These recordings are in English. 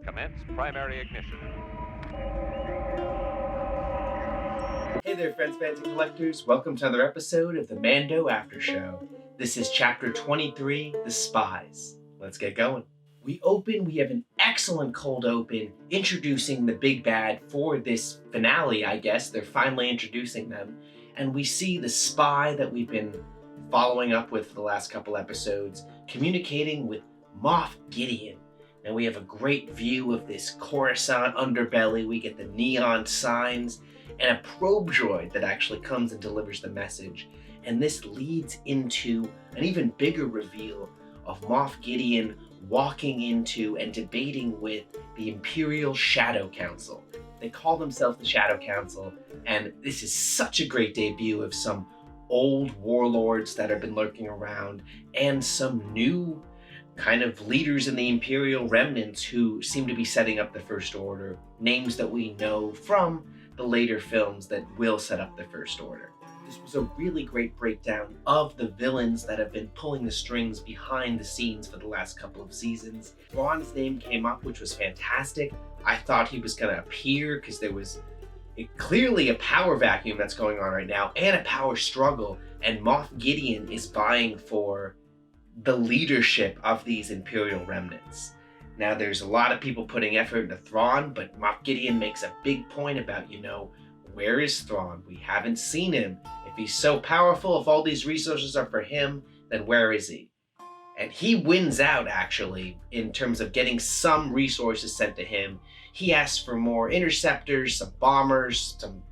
Commence primary ignition. Hey there, friends, fans, and collectors. Welcome to another episode of the Mando Aftershow. This is Chapter 23, The Spies. Let's get going. We have an excellent cold open introducing the big bad for this finale, I guess. They're finally introducing them. And we see the spy that we've been following up with for the last couple episodes, communicating with Moff Gdeon. Now we have a great view of this Coruscant underbelly. We get the neon signs and a probe droid that actually comes and delivers the message. And this leads into an even bigger reveal of Moff Gdeon walking into and debating with the Imperial Shadow Council. They call themselves the Shadow Council, and this is such a great debut of some old warlords that have been lurking around and some new kind of leaders in the Imperial Remnants who seem to be setting up the First Order, names that we know from the later films that will set up the First Order. This was a really great breakdown of the villains that have been pulling the strings behind the scenes for the last couple of seasons. Thrawn's name came up, which was fantastic. I thought he was going to appear because there was clearly a power vacuum that's going on right now and a power struggle, and Moff Gdeon is vying for the leadership of these Imperial Remnants. Now, there's a lot of people putting effort into Thrawn, but Moff Gdeon makes a big point about, where is Thrawn? We haven't seen him. If he's so powerful, if all these resources are for him, then where is he? And he wins out, actually, in terms of getting some resources sent to him. He asks for more interceptors, some bombers, some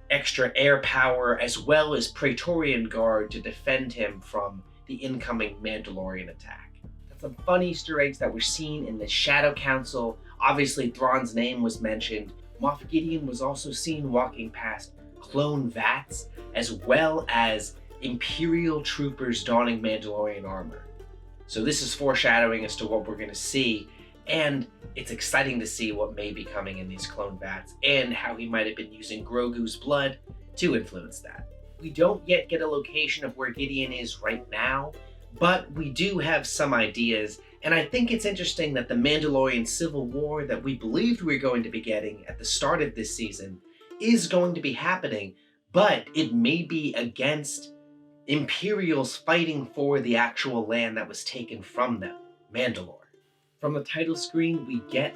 extra air power, as well as Praetorian Guard to defend him from the incoming Mandalorian attack. Some fun Easter eggs that were seen in the Shadow Council. Obviously, Thrawn's name was mentioned. Moff Gdeon was also seen walking past clone vats, as well as Imperial troopers donning Mandalorian armor. So this is foreshadowing as to what we're going to see, and it's exciting to see what may be coming in these clone vats, and how he might have been using Grogu's blood to influence that. We don't yet get a location of where Gdeon is right now, but we do have some ideas, and I think it's interesting that the Mandalorian Civil War that we believed we were going to be getting at the start of this season is going to be happening, but it may be against Imperials fighting for the actual land that was taken from them, Mandalore. From the title screen, we get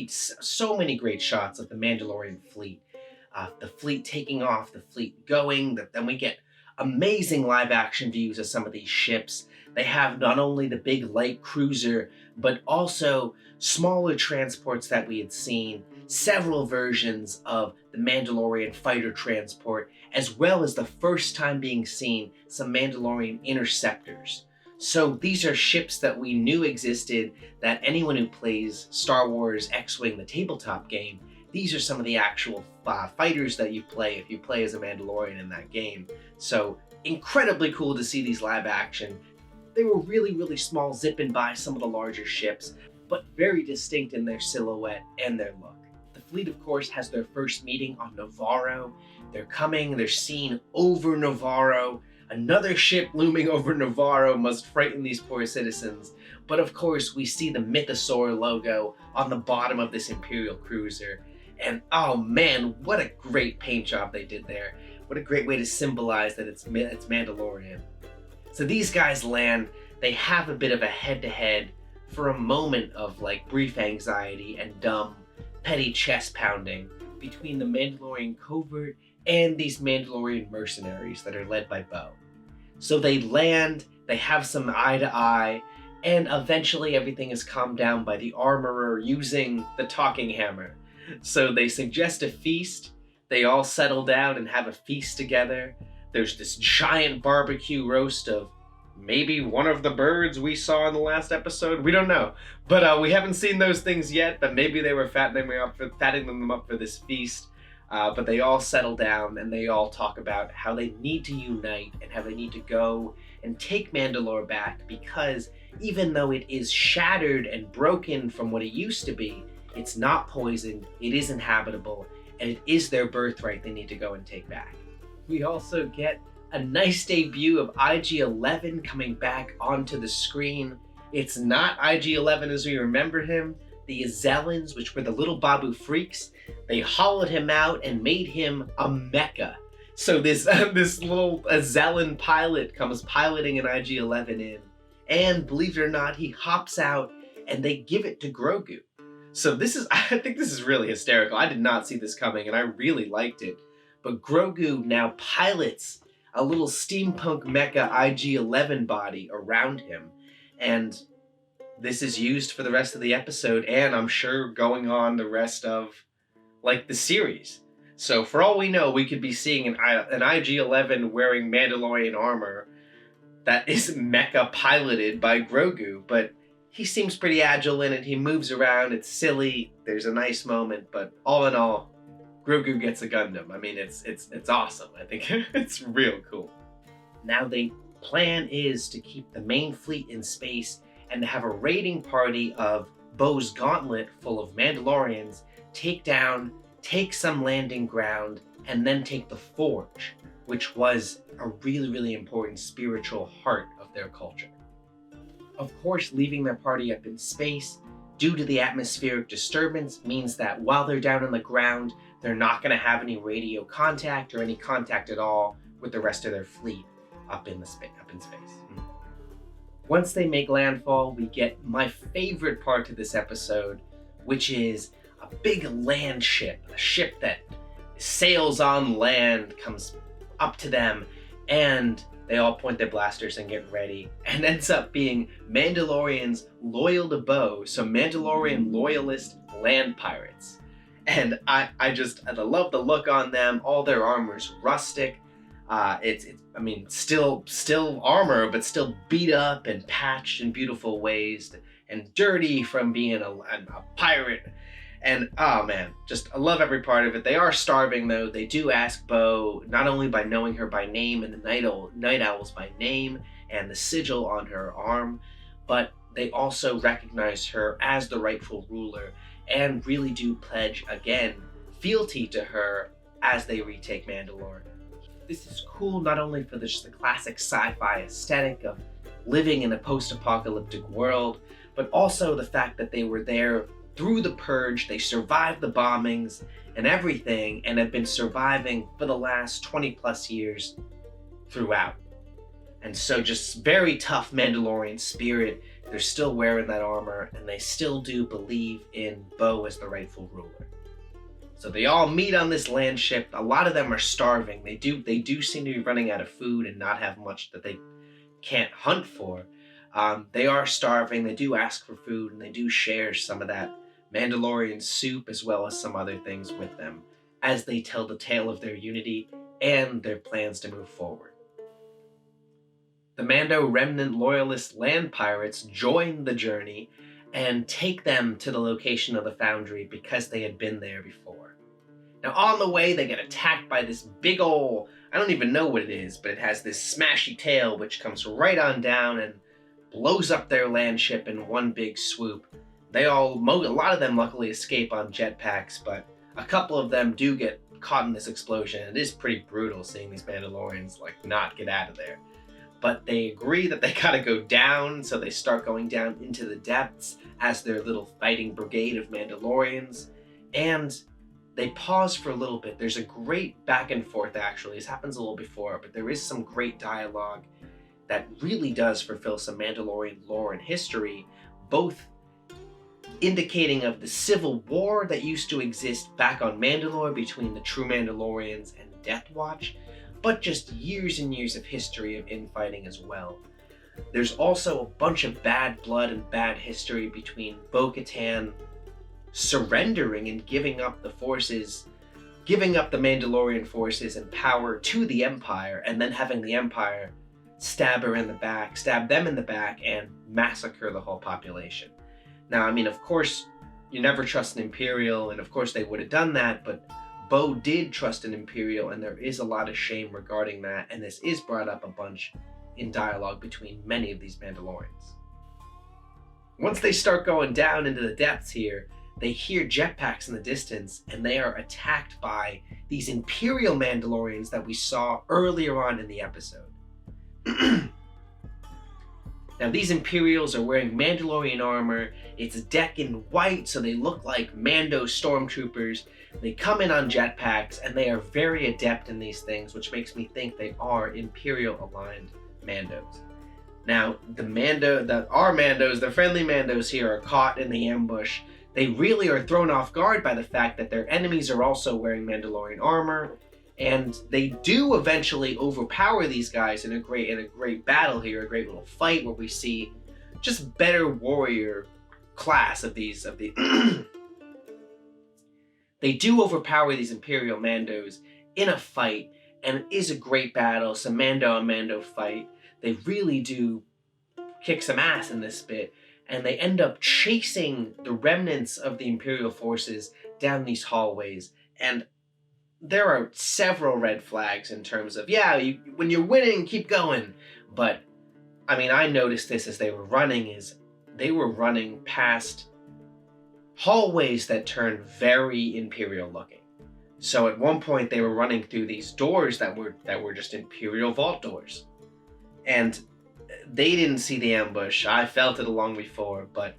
so many great shots of the Mandalorian fleet. The fleet taking off, the fleet going, then we get amazing live action views of some of these ships. They have not only the big light cruiser, but also smaller transports that we had seen, several versions of the Mandalorian fighter transport, as well as the first time being seen some Mandalorian interceptors. So these are ships that we knew existed, that anyone who plays Star Wars X-Wing, the tabletop game, these are some of the actual fighters that you play if you play as a Mandalorian in that game. So incredibly cool to see these live action. They were really, really small, zipping by some of the larger ships, but very distinct in their silhouette and their look. The fleet, of course, has their first meeting on Navarro. They're seen over Navarro. Another ship looming over Navarro must frighten these poor citizens. But of course, we see the Mythosaur logo on the bottom of this Imperial cruiser. And oh man, what a great paint job they did there. What a great way to symbolize that it's Mandalorian. So these guys land, they have a bit of a head-to-head for a moment of brief anxiety and dumb, petty chest pounding between the Mandalorian covert and these Mandalorian mercenaries that are led by Bo. So they land, they have some eye-to-eye, and eventually everything is calmed down by the armorer using the talking hammer. So they suggest a feast, they all settle down and have a feast together. There's this giant barbecue roast of maybe one of the birds we saw in the last episode. We don't know. But we haven't seen those things yet, but maybe they were fattening them up for this feast. But they all settle down and they all talk about how they need to unite and how they need to go and take Mandalore back, because even though it is shattered and broken from what it used to be, it's not poisoned, it is inhabitable, and it is their birthright they need to go and take back. We also get a nice debut of IG-11 coming back onto the screen. It's not IG-11 as we remember him. the Azellans, which were the little Babu freaks, they hollowed him out and made him a mecha. So this little Azellan pilot comes piloting an IG-11 in, and believe it or not, he hops out and they give it to Grogu. So I think this is really hysterical. I did not see this coming and I really liked it. But Grogu now pilots a little steampunk mecha IG-11 body around him. And this is used for the rest of the episode, and I'm sure going on the rest of, like, the series. So for all we know, we could be seeing an IG-11 wearing Mandalorian armor that is mecha piloted by Grogu, but he seems pretty agile in it. He moves around. It's silly. There's a nice moment, but all in all, Grogu gets a Gundam. I mean, it's awesome. I think it's real cool. Now the plan is to keep the main fleet in space and to have a raiding party of Bo's gauntlet full of Mandalorians take some landing ground, and then take the Forge, which was a really, really important spiritual heart of their culture. Of course, leaving their party up in space due to the atmospheric disturbance means that while they're down on the ground, they're not going to have any radio contact or any contact at all with the rest of their fleet up in space. Once they make landfall, we get my favorite part of this episode, which is a big land ship, a ship that sails on land, comes up to them, and they all point their blasters and get ready, and ends up being Mandalorians loyal to Bo, so Mandalorian loyalist land pirates. And I love the look on them. All their armor's rustic. Still armor, but still beat up and patched in beautiful ways, and dirty from being a pirate. And oh man, I love every part of it. They are starving though. They do ask Bo, not only by knowing her by name and the night owls by name and the sigil on her arm, but they also recognize her as the rightful ruler and really do pledge again fealty to her as they retake Mandalore. This is cool not only for the classic sci-fi aesthetic of living in a post-apocalyptic world, but also the fact that they were there through the purge, they survived the bombings and everything, and have been surviving for the last 20 plus years throughout. And so just very tough Mandalorian spirit. They're still wearing that armor, and they still do believe in Bo as the rightful ruler. So they all meet on this land ship. A lot of them are starving. They do seem to be running out of food and not have much that they can't hunt for. They are starving. They do ask for food, and they do share some of that Mandalorian soup as well as some other things with them as they tell the tale of their unity and their plans to move forward. The Mando Remnant Loyalist land pirates join the journey and take them to the location of the foundry because they had been there before. Now on the way, they get attacked by this big ol', I don't even know what it is, but it has this smashy tail which comes right on down and blows up their land ship in one big swoop. A lot of them luckily escape on jetpacks, but a couple of them do get caught in this explosion. It is pretty brutal seeing these Mandalorians not get out of there. But they agree that they gotta go down, so they start going down into the depths as their little fighting brigade of Mandalorians. And they pause for a little bit. There's a great back and forth, actually. This happens a little before, but there is some great dialogue that really does fulfill some Mandalorian lore and history, both indicating of the civil war that used to exist back on Mandalore between the true Mandalorians and Death Watch, but just years and years of history of infighting as well. There's also a bunch of bad blood and bad history between Bo-Katan surrendering and giving up the Mandalorian forces and power to the Empire, and then having the Empire stab them in the back, and massacre the whole population. Now, of course, you never trust an Imperial, and of course they would have done that, but Bo did trust an Imperial, and there is a lot of shame regarding that, and this is brought up a bunch in dialogue between many of these Mandalorians. Once they start going down into the depths here, they hear jetpacks in the distance, and they are attacked by these Imperial Mandalorians that we saw earlier on in the episode. Now these Imperials are wearing Mandalorian armor. It's decked in white, so they look like Mando stormtroopers. They come in on jetpacks, and they are very adept in these things, which makes me think they are Imperial-aligned Mandos. Now, our Mandos, the friendly Mandos here, are caught in the ambush. They really are thrown off guard by the fact that their enemies are also wearing Mandalorian armor, and they do eventually overpower these guys in a great battle here, a great little fight where we see just better warrior class of the They do overpower these Imperial Mandos in a fight, and it is a great battle. It's a Mando on Mando fight. They really do kick some ass in this bit, and they end up chasing the remnants of the Imperial forces down these hallways. And there are several red flags in terms of, when you're winning, keep going. But, I mean, I noticed this as they were running, past hallways that turned very Imperial looking. So at one point they were running through these doors that were just Imperial vault doors. And they didn't see the ambush. I felt it long before, but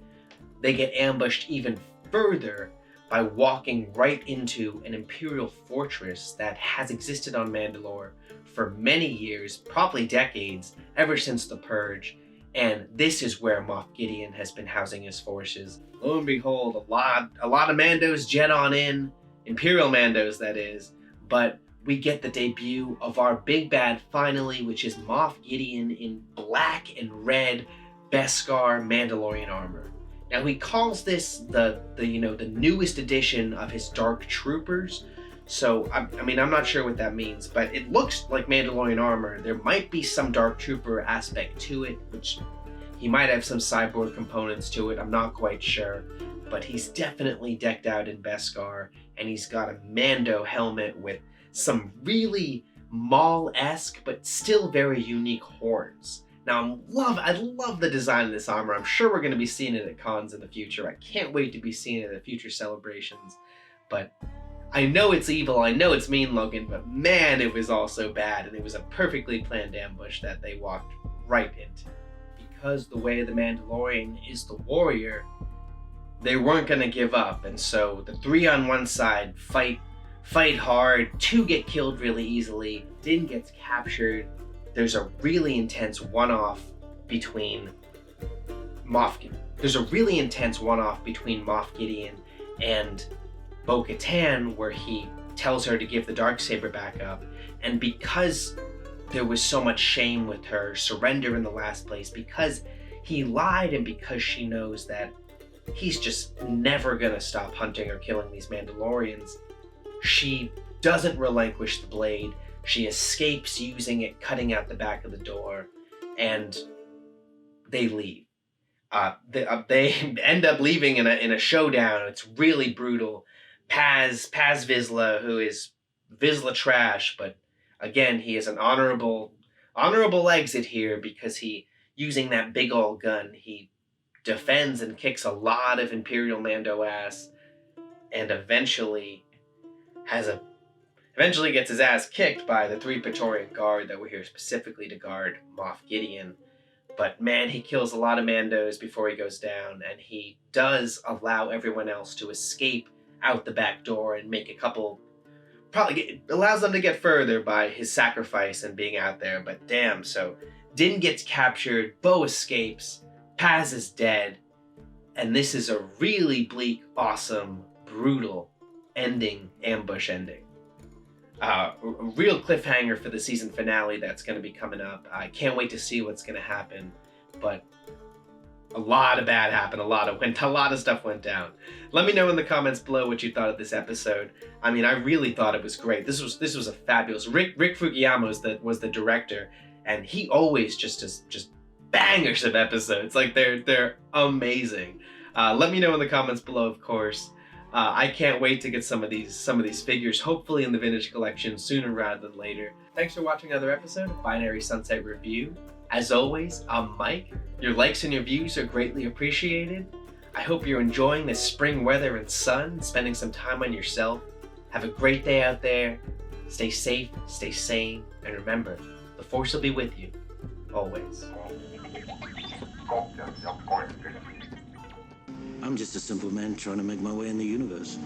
they get ambushed even further by walking right into an Imperial fortress that has existed on Mandalore for many years, probably decades, ever since the Purge. And this is where Moff Gdeon has been housing his forces. Lo and behold, a lot of Mandos jet on in, Imperial Mandos that is, but we get the debut of our big bad finally, which is Moff Gdeon in black and red beskar Mandalorian armor. Now he calls this the newest edition of his Dark Troopers. So I mean I'm not sure what that means, but it looks like Mandalorian armor. There might be some Dark Trooper aspect to it, which he might have some cyborg components to it. I'm not quite sure, but he's definitely decked out in beskar, and he's got a Mando helmet with some really Maul-esque but still very unique horns. Now I love the design of this armor. I'm sure we're going to be seeing it at cons in the future. I can't wait to be seeing it at future celebrations. But I know it's evil, I know it's mean looking, but man, it was also bad, and it was a perfectly planned ambush that they walked right into. Because the way the Mandalorian is the warrior, they weren't going to give up, and so the three on one side fight hard, two get killed really easily, Din gets captured. There's a really intense one-off between Moff Gdeon and Bo-Katan, where he tells her to give the Darksaber back up. And because there was so much shame with her surrender in the last place, because he lied, and because she knows that he's just never gonna stop hunting or killing these Mandalorians, she doesn't relinquish the blade. She escapes using it, cutting out the back of the door, and they leave. They end up leaving in a showdown. It's really brutal. Paz Vizsla, who is Vizsla trash, but again, he is an honorable exit here, because he, using that big old gun, he defends and kicks a lot of Imperial Mando ass, and eventually gets his ass kicked by the 3 Praetorian Guard that were here specifically to guard Moff Gdeon. But man, he kills a lot of Mandos before he goes down, and he does allow everyone else to escape out the back door and make a couple, allows them to get further by his sacrifice and being out there. But damn, so Din gets captured, Bo escapes, Paz is dead, and this is a really bleak, awesome, brutal ambush ending. A real cliffhanger for the season finale that's going to be coming up. I can't wait to see what's going to happen, but a lot of bad happened. A lot of stuff went down. Let me know in the comments below what you thought of this episode. I mean, I really thought it was great. This was a fabulous. Rick Fukuyama was the director, and he always just bangers of episodes. Like they're amazing. Let me know in the comments below, of course. I can't wait to get some of these figures, hopefully in the vintage collection sooner rather than later. Thanks for watching another episode of Binary Sunset Review. As always, I'm Mike. Your likes and your views are greatly appreciated. I hope you're enjoying this spring weather and sun, spending some time on yourself. Have a great day out there. Stay safe, stay sane, and remember, the Force will be with you, always. I'm just a simple man trying to make my way in the universe.